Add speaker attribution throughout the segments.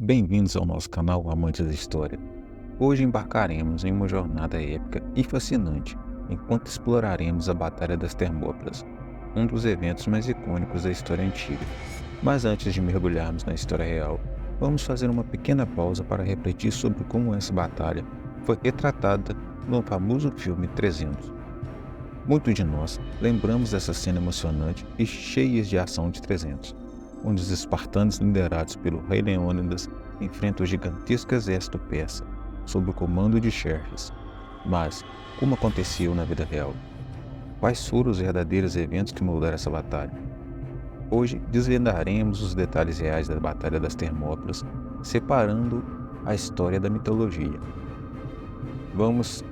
Speaker 1: Bem-vindos ao nosso canal Amantes da História. Hoje embarcaremos em uma jornada épica e fascinante, enquanto exploraremos a Batalha das Termópilas, um dos eventos mais icônicos da história antiga. Mas antes de mergulharmos na história real, vamos fazer uma pequena pausa para refletir sobre como essa batalha foi retratada no famoso filme 300. Muitos de nós lembramos dessa cena emocionante e cheia de ação de 300, onde os espartanos liderados pelo rei Leônidas enfrentam o gigantesco exército persa, sob o comando de Xerxes. Mas, como aconteceu na vida real? Quais foram os verdadeiros eventos que moldaram essa batalha? Hoje desvendaremos os detalhes reais da Batalha das Termópilas, separando a história da mitologia. Vamos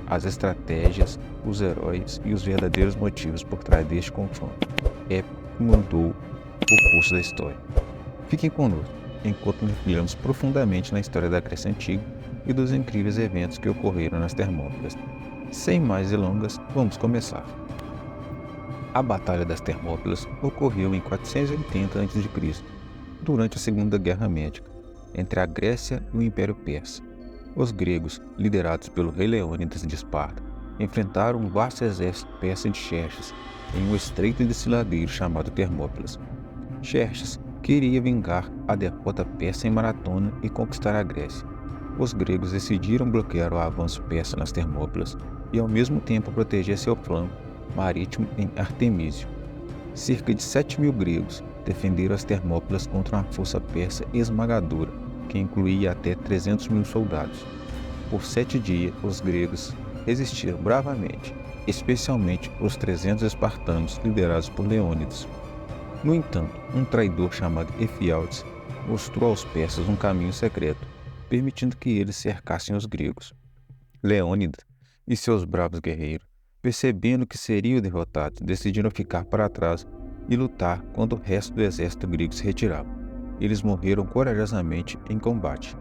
Speaker 1: às estratégias, os heróis e os verdadeiros motivos por trás deste confronto épico que mudou o curso da história. Fiquem conosco, enquanto mergulhamos profundamente na história da Grécia Antiga e dos incríveis eventos que ocorreram nas Termópilas. Sem mais delongas, vamos começar. A Batalha das Termópilas ocorreu em 480 a.C., durante a Segunda Guerra Médica, entre a Grécia e o Império Persa. Os gregos, liderados pelo rei Leônidas de Esparta, enfrentaram um vasto exército persa de Xerxes em um estreito desfiladeiro chamado Termópilas. Xerxes queria vingar a derrota persa em Maratona e conquistar a Grécia. Os gregos decidiram bloquear o avanço persa nas Termópilas e ao mesmo tempo proteger seu flanco marítimo em Artemísio. Cerca de 7.000 gregos defenderam as Termópilas contra uma força persa esmagadora, que incluía até 300.000 soldados. Por 7 dias, os gregos resistiram bravamente, especialmente os 300 espartanos liderados por Leônidas. No entanto, um traidor chamado Efialtes mostrou aos persas um caminho secreto, permitindo que eles cercassem os gregos. Leônidas e seus bravos guerreiros, percebendo que seriam derrotados, decidiram ficar para trás e lutar quando o resto do exército grego se retirava. Eles morreram corajosamente em combate.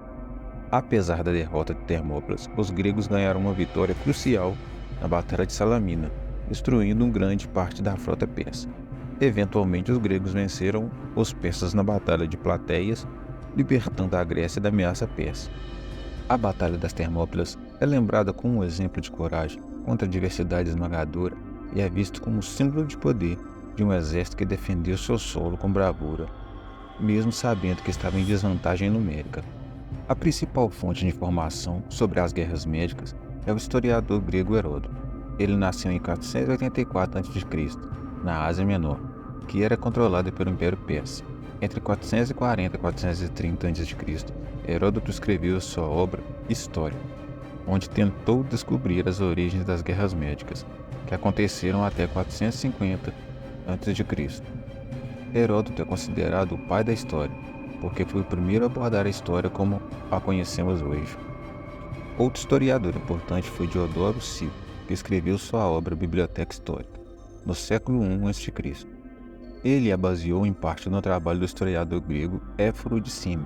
Speaker 1: Apesar da derrota de Termópilas, os gregos ganharam uma vitória crucial na Batalha de Salamina, destruindo grande parte da frota persa. Eventualmente, os gregos venceram os persas na Batalha de Plateias, libertando a Grécia da ameaça persa. A Batalha das Termópilas é lembrada como um exemplo de coragem contra a adversidade esmagadora e é visto como símbolo de poder de um exército que defendeu seu solo com bravura, mesmo sabendo que estava em desvantagem numérica. A principal fonte de informação sobre as guerras médicas é o historiador grego Heródoto. Ele nasceu em 484 a.C., na Ásia Menor, que era controlada pelo Império Persa. Entre 440 e 430 a.C., Heródoto escreveu sua obra História, onde tentou descobrir as origens das guerras médicas, que aconteceram até 450 a.C. Heródoto é considerado o pai da história, porque foi o primeiro a abordar a história como a conhecemos hoje. Outro historiador importante foi Diodoro Sículo, que escreveu sua obra Biblioteca Histórica, no século I a.C. Ele a baseou em parte no trabalho do historiador grego Éforo de Cima,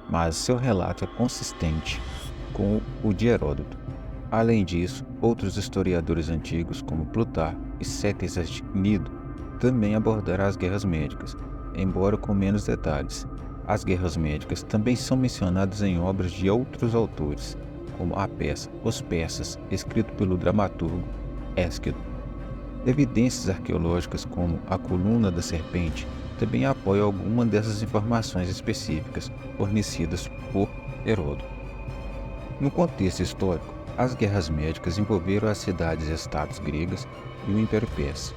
Speaker 1: mas seu relato é consistente com o de Heródoto. Além disso, outros historiadores antigos, como Plutarco e Cétese de Cnido, também abordaram as guerras médicas, embora com menos detalhes. As guerras médicas também são mencionadas em obras de outros autores, como a peça Os Persas, escrito pelo dramaturgo Ésquilo. Evidências arqueológicas como a coluna da serpente também apoiam algumas dessas informações específicas fornecidas por Heródoto. No contexto histórico, as guerras médicas envolveram as cidades-estados gregas e o Império Persa.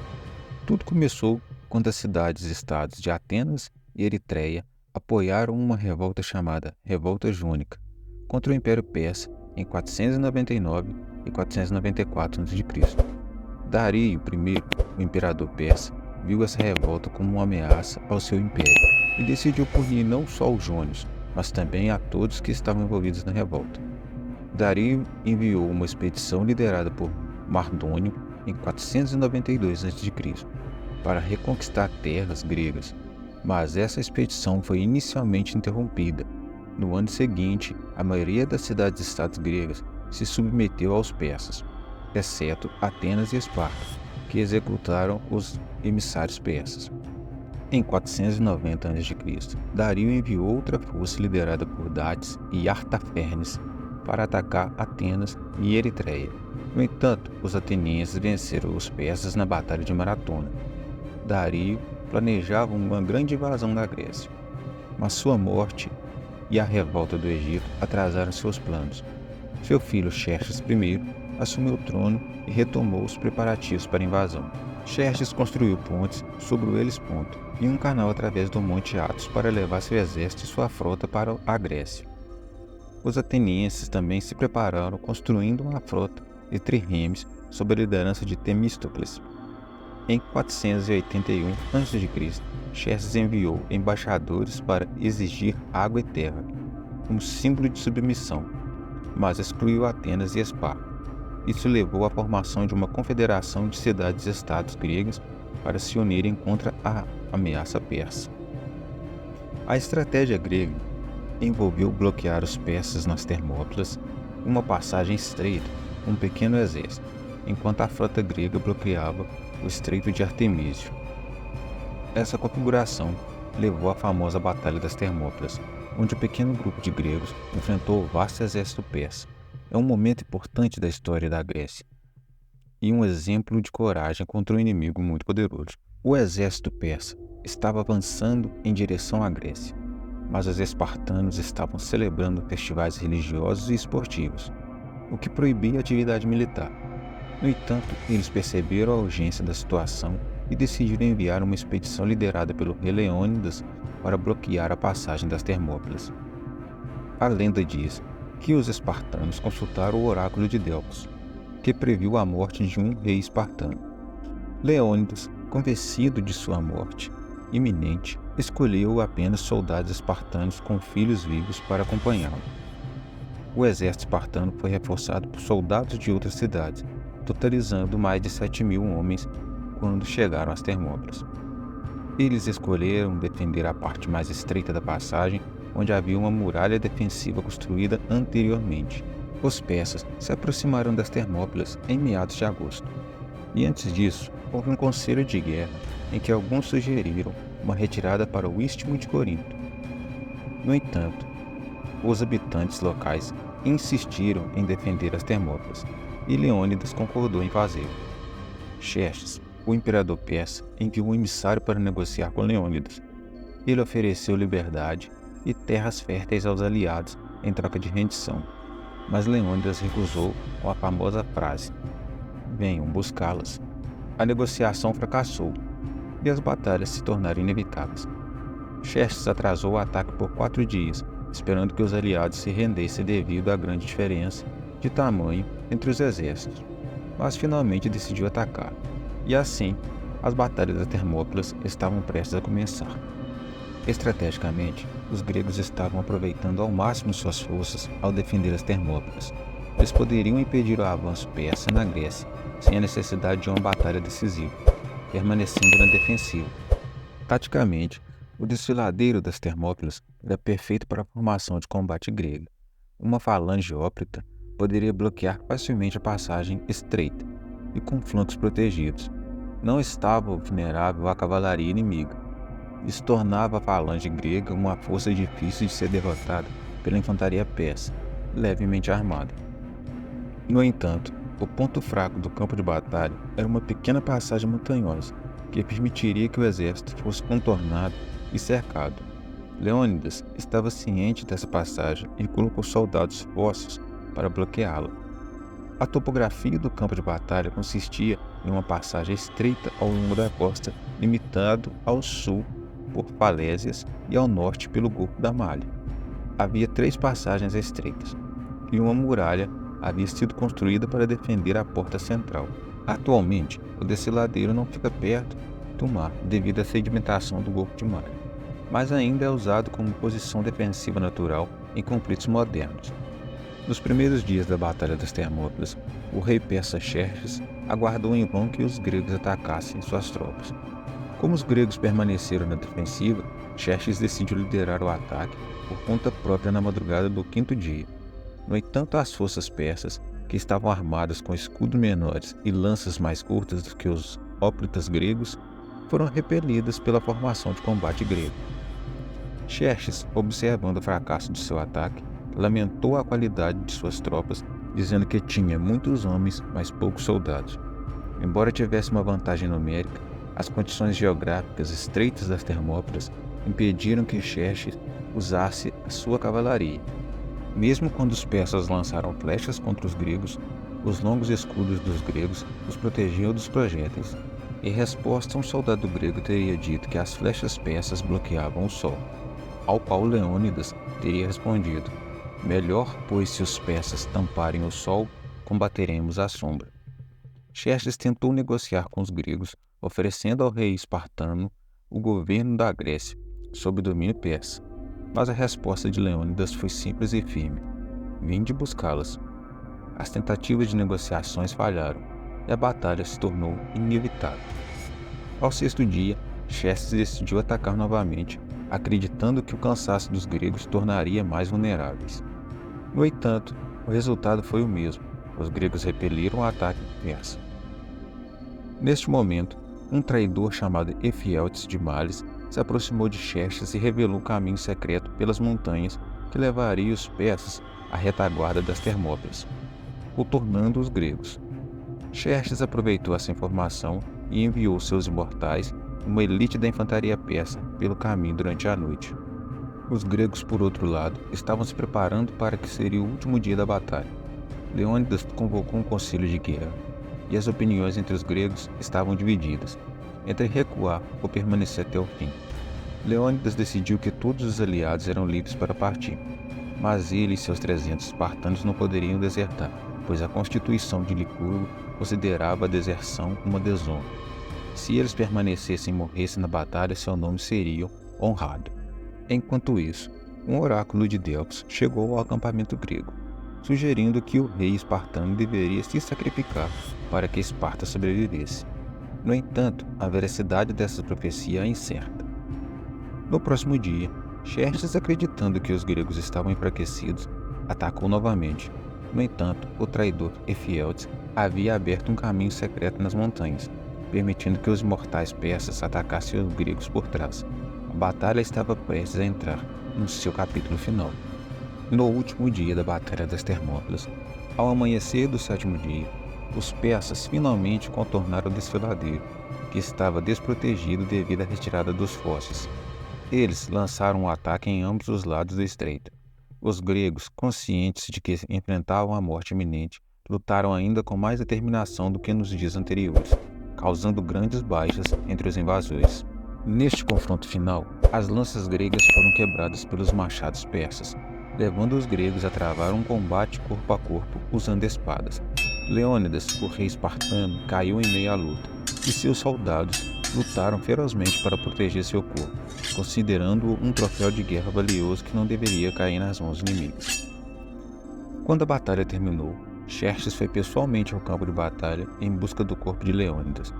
Speaker 1: Tudo começou quando as cidades-estados de Atenas e Eritreia apoiaram uma revolta chamada Revolta Jônica contra o Império Persa em 499 e 494 a.C. Dario I, o imperador persa, viu essa revolta como uma ameaça ao seu império e decidiu punir não só os jônios, mas também a todos que estavam envolvidos na revolta. Dario enviou uma expedição liderada por Mardônio em 492 a.C. para reconquistar terras gregas, mas essa expedição foi inicialmente interrompida. No ano seguinte, a maioria das cidades-estados gregas se submeteu aos persas, exceto Atenas e Esparta, que executaram os emissários persas. Em 490 a.C., Dario enviou outra força liderada por Dates e Artafernes para atacar Atenas e Eritreia. No entanto, os atenienses venceram os persas na Batalha de Maratona. Dario planejava uma grande invasão da Grécia, mas sua morte e a revolta do Egito atrasaram seus planos. Seu filho Xerxes I assumiu o trono e retomou os preparativos para a invasão. Xerxes construiu pontes sobre o Helesponto e um canal através do Monte Athos para levar seu exército e sua frota para a Grécia. Os atenienses também se prepararam construindo uma frota de trirremes sob a liderança de Temístocles. Em 481 a.C., Xerxes enviou embaixadores para exigir água e terra, como símbolo de submissão, mas excluiu Atenas e Esparta. Isso levou à formação de uma confederação de cidades-estados gregas para se unirem contra a ameaça persa. A estratégia grega envolveu bloquear os persas nas Termópilas, uma passagem estreita com um pequeno exército, enquanto a frota grega bloqueava o Estreito de Artemísio. Essa configuração levou à famosa Batalha das Termópilas, onde um pequeno grupo de gregos enfrentou o vasto exército persa. É um momento importante da história da Grécia e um exemplo de coragem contra um inimigo muito poderoso. O exército persa estava avançando em direção à Grécia, mas os espartanos estavam celebrando festivais religiosos e esportivos, o que proibia a atividade militar. No entanto, eles perceberam a urgência da situação e decidiram enviar uma expedição liderada pelo rei Leônidas para bloquear a passagem das Termópilas. A lenda diz que os espartanos consultaram o oráculo de Delfos, que previu a morte de um rei espartano. Leônidas, convencido de sua morte iminente, escolheu apenas soldados espartanos com filhos vivos para acompanhá-lo. O exército espartano foi reforçado por soldados de outras cidades, totalizando mais de 7.000 homens quando chegaram às Termópilas. Eles escolheram defender a parte mais estreita da passagem, onde havia uma muralha defensiva construída anteriormente. Os persas se aproximaram das Termópilas em meados de agosto, e antes disso, houve um conselho de guerra em que alguns sugeriram uma retirada para o Istmo de Corinto. No entanto, os habitantes locais insistiram em defender as Termópilas, e Leônidas concordou em fazê-lo. Xerxes, o imperador persa, enviou um emissário para negociar com Leônidas. Ele ofereceu liberdade e terras férteis aos aliados em troca de rendição, mas Leônidas recusou com a famosa frase: "Venham buscá-las". A negociação fracassou e as batalhas se tornaram inevitáveis. Xerxes atrasou o ataque por 4 dias, esperando que os aliados se rendessem devido à grande diferença de tamanho entre os exércitos, mas finalmente decidiu atacar, e assim as batalhas das Termópilas estavam prestes a começar. Estrategicamente, os gregos estavam aproveitando ao máximo suas forças ao defender as Termópilas. Eles poderiam impedir o avanço persa na Grécia sem a necessidade de uma batalha decisiva, permanecendo na defensiva. Taticamente, o desfiladeiro das Termópilas era perfeito para a formação de combate grega. Uma falange óptica poderia bloquear facilmente a passagem estreita e com flancos protegidos. Não estava vulnerável à cavalaria inimiga. Isso tornava a falange grega uma força difícil de ser derrotada pela infantaria persa, levemente armada. No entanto, o ponto fraco do campo de batalha era uma pequena passagem montanhosa, que permitiria que o exército fosse contornado e cercado. Leônidas estava ciente dessa passagem e colocou soldados fortes para bloqueá-la. A topografia do campo de batalha consistia em uma passagem estreita ao longo da costa, limitado ao sul por falésias e ao norte pelo Golfo da Malha. Havia 3 passagens estreitas, e uma muralha havia sido construída para defender a porta central. Atualmente, o desfiladeiro não fica perto do mar devido à sedimentação do Golfo de Malha, mas ainda é usado como posição defensiva natural em conflitos modernos. Nos primeiros dias da Batalha das Termópilas, o rei persa Xerxes aguardou em vão que os gregos atacassem suas tropas. Como os gregos permaneceram na defensiva, Xerxes decidiu liderar o ataque por conta própria na madrugada do 5º dia. No entanto, as forças persas, que estavam armadas com escudos menores e lanças mais curtas do que os hóplitas gregos, foram repelidas pela formação de combate grego. Xerxes, observando o fracasso de seu ataque, lamentou a qualidade de suas tropas, dizendo que tinha muitos homens, mas poucos soldados. Embora tivesse uma vantagem numérica, as condições geográficas estreitas das Termópilas impediram que Xerxes usasse a sua cavalaria. Mesmo quando os persas lançaram flechas contra os gregos, os longos escudos dos gregos os protegiam dos projéteis. Em resposta, um soldado grego teria dito que as flechas persas bloqueavam o sol, ao qual Leônidas teria respondido: melhor, pois, se os persas tamparem o sol, combateremos a sombra. Xerxes tentou negociar com os gregos, oferecendo ao rei espartano o governo da Grécia, sob domínio persa. Mas a resposta de Leônidas foi simples e firme: vinde buscá-las. As tentativas de negociações falharam, e a batalha se tornou inevitável. Ao sexto dia, Xerxes decidiu atacar novamente, acreditando que o cansaço dos gregos tornaria mais vulneráveis. No entanto, o resultado foi o mesmo: os gregos repeliram o ataque persa. Neste momento, um traidor chamado Efieltes de Males se aproximou de Xerxes e revelou um caminho secreto pelas montanhas que levaria os persas à retaguarda das Termópilas, contornando os gregos. Xerxes aproveitou essa informação e enviou seus imortais, uma elite da infantaria persa, pelo caminho durante a noite. Os gregos, por outro lado, estavam se preparando para que seria o último dia da batalha. Leônidas convocou um conselho de guerra, e as opiniões entre os gregos estavam divididas, entre recuar ou permanecer até o fim. Leônidas decidiu que todos os aliados eram livres para partir, mas ele e seus 300 espartanos não poderiam desertar, pois a Constituição de Licurgo considerava a deserção uma desonra. Se eles permanecessem e morressem na batalha, seu nome seria honrado. Enquanto isso, um oráculo de Delfos chegou ao acampamento grego, sugerindo que o rei espartano deveria se sacrificar para que Esparta sobrevivesse. No entanto, a veracidade dessa profecia é incerta. No próximo dia, Xerxes, acreditando que os gregos estavam enfraquecidos, atacou novamente. No entanto, o traidor Efieltes havia aberto um caminho secreto nas montanhas, permitindo que os imortais persas atacassem os gregos por trás. A batalha estava prestes a entrar no seu capítulo final. No último dia da Batalha das Termópilas, ao amanhecer do sétimo dia, os persas finalmente contornaram o desfiladeiro, que estava desprotegido devido à retirada dos fosses. Eles lançaram um ataque em ambos os lados do estreito. Os gregos, conscientes de que enfrentavam a morte iminente, lutaram ainda com mais determinação do que nos dias anteriores, causando grandes baixas entre os invasores. Neste confronto final, as lanças gregas foram quebradas pelos machados persas, levando os gregos a travar um combate corpo a corpo usando espadas. Leônidas, o rei espartano, caiu em meio à luta, e seus soldados lutaram ferozmente para proteger seu corpo, considerando-o um troféu de guerra valioso que não deveria cair nas mãos inimigas. Quando a batalha terminou, Xerxes foi pessoalmente ao campo de batalha em busca do corpo de Leônidas.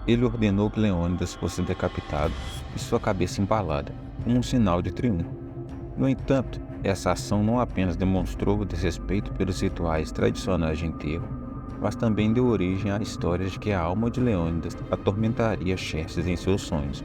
Speaker 1: Ele ordenou que Leônidas fosse decapitado e sua cabeça empalada, como um sinal de triunfo. No entanto, essa ação não apenas demonstrou o desrespeito pelos rituais tradicionais de enterro, mas também deu origem a histórias de que a alma de Leônidas atormentaria Xerxes em seus sonhos.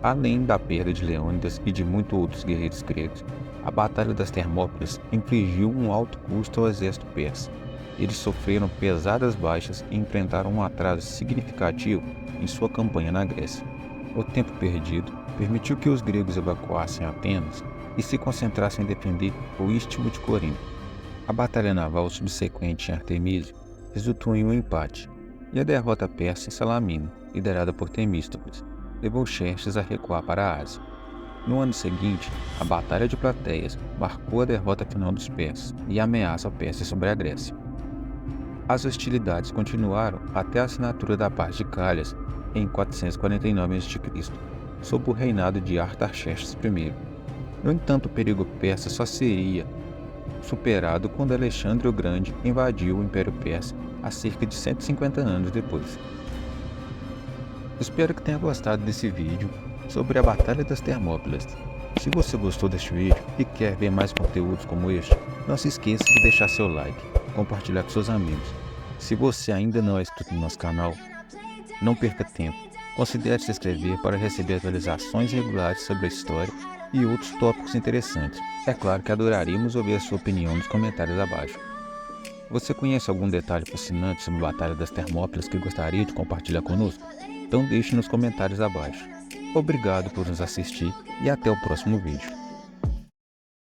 Speaker 1: Além da perda de Leônidas e de muitos outros guerreiros gregos, a Batalha das Termópilas infligiu um alto custo ao exército persa. Eles sofreram pesadas baixas e enfrentaram um atraso significativo em sua campanha na Grécia. O tempo perdido permitiu que os gregos evacuassem Atenas e se concentrassem em defender o istmo de Corinto. A batalha naval subsequente em Artemísio resultou em um empate, e a derrota persa em Salamina, liderada por Temístocles, levou Xerxes a recuar para a Ásia. No ano seguinte, a Batalha de Plateias marcou a derrota final dos persas e a ameaça persa sobre a Grécia. As hostilidades continuaram até a assinatura da Paz de Calhas em 449 a.C., sob o reinado de Artaxerxes I. No entanto, o perigo persa só seria superado quando Alexandre o Grande invadiu o Império Persa há cerca de 150 anos depois. Espero que tenha gostado desse vídeo sobre a Batalha das Termópilas. Se você gostou deste vídeo e quer ver mais conteúdos como este, não se esqueça de deixar seu like e compartilhar com seus amigos. Se você ainda não é inscrito no nosso canal, não perca tempo. Considere se inscrever para receber atualizações regulares sobre a história e outros tópicos interessantes. É claro que adoraríamos ouvir a sua opinião nos comentários abaixo. Você conhece algum detalhe fascinante sobre a Batalha das Termópilas que gostaria de compartilhar conosco? Então deixe nos comentários abaixo. Obrigado por nos assistir e até o próximo vídeo.